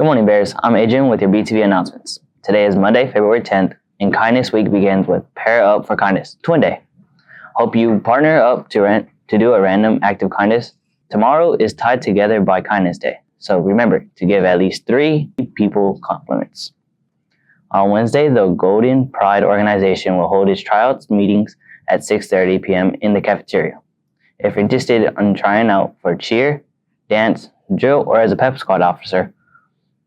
Good morning, Bears. I'm Adrian with your BTV announcements. Today is Monday, February 10th, and Kindness Week begins with Pair Up for Kindness, Twin Day. Hope you partner up to do a random act of kindness. Tomorrow is tied together by Kindness Day, so remember to give at least 3 people compliments. On Wednesday, the Golden Pride organization will hold its tryouts meetings at 6:30 p.m. in the cafeteria. If you're interested in trying out for cheer, dance, drill, or as a pep squad officer,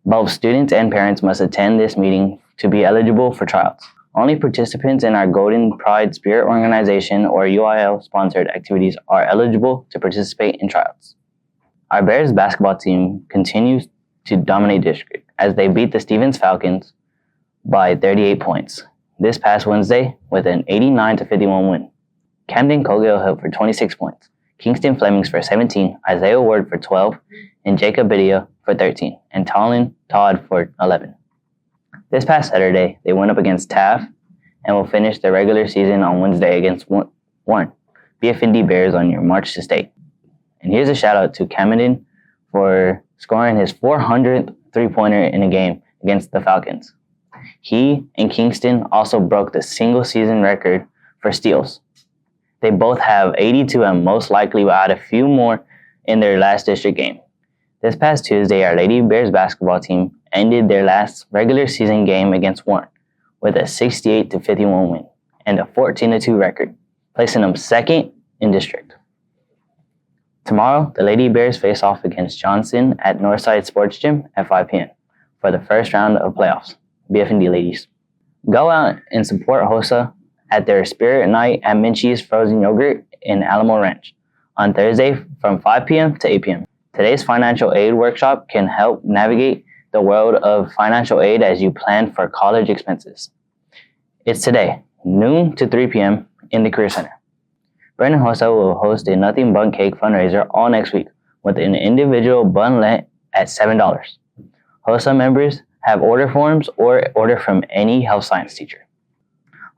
both students and parents must attend this meeting to be eligible for tryouts. Only participants in our Golden Pride Spirit Organization or UIL-sponsored activities are eligible to participate in tryouts. Our Bears basketball team continues to dominate district as they beat the Stevens Falcons by 38 points this past Wednesday with an 89-51 win. Camden Cogill hit for 26 points, Kingston Flemings for 17, Isaiah Ward for 12, and Jacob Bidia for 13, and Todd for 11. This past Saturday, they went up against Taft and will finish their regular season on Wednesday against Warren. BFND Bears on your march to state. And here's a shout out to Camden for scoring his 400th three-pointer in a game against the Falcons. He and Kingston also broke the single-season record for steals. They both have 82 and most likely will add a few more in their last district game. This past Tuesday, our Lady Bears basketball team ended their last regular season game against Warren with a 68-51 win and a 14-2 record, placing them second in district. Tomorrow, the Lady Bears face off against Johnson at Northside Sports Gym at 5 p.m. for the first round of playoffs. BFND ladies. Go out and support HOSA at their Spirit Night at Minchie's Frozen Yogurt in Alamo Ranch on Thursday from 5 p.m. to 8 p.m. Today's financial aid workshop can help navigate the world of financial aid as you plan for college expenses. It's today, noon to 3 p.m. in the Career Center. Brandon HOSA will host a Nothing Bundt Cake fundraiser all next week with an individual bundlet at $7. HOSA members have order forms or order from any health science teacher.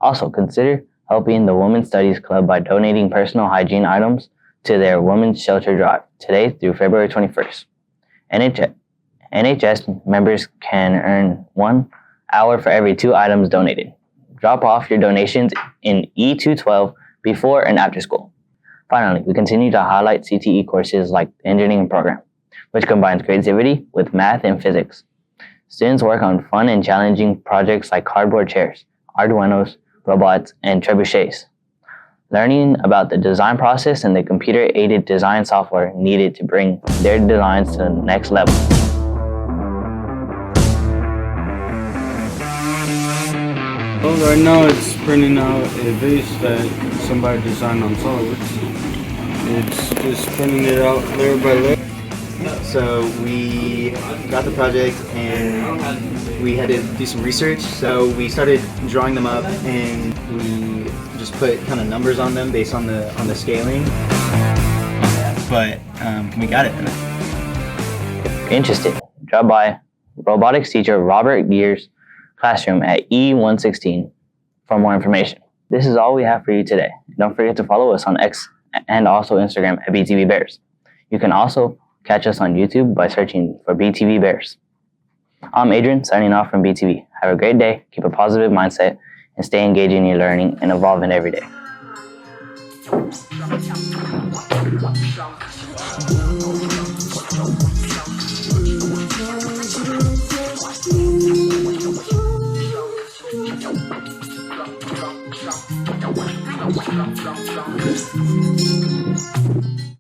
Also, consider helping the Women's Studies Club by donating personal hygiene items to their Women's Shelter Drive today through February 21st. NHS members can earn 1 hour for every 2 items donated. Drop off your donations in E212 before and after school. Finally, we continue to highlight CTE courses like the engineering program, which combines creativity with math and physics. Students work on fun and challenging projects like cardboard chairs, Arduinos, robots, and trebuchets. Learning about the design process and the computer-aided design software needed to bring their designs to the next level. Well, right now it's printing out a vase that somebody designed on SolidWorks. It's just printing it out layer by layer. So we got the project and we had to do some research. So we started drawing them up and we just put kind of numbers on them based on the scaling. But we got it. If you're interested, drop by robotics teacher Robert Gear's classroom at E116 for more information. This is all we have for you today. Don't forget to follow us on X and also Instagram at BTV Bears. You can also catch us on YouTube by searching for BTV Bears. I'm Adrian, signing off from BTV. Have a great day, keep a positive mindset, and stay engaged in your learning and evolving every day.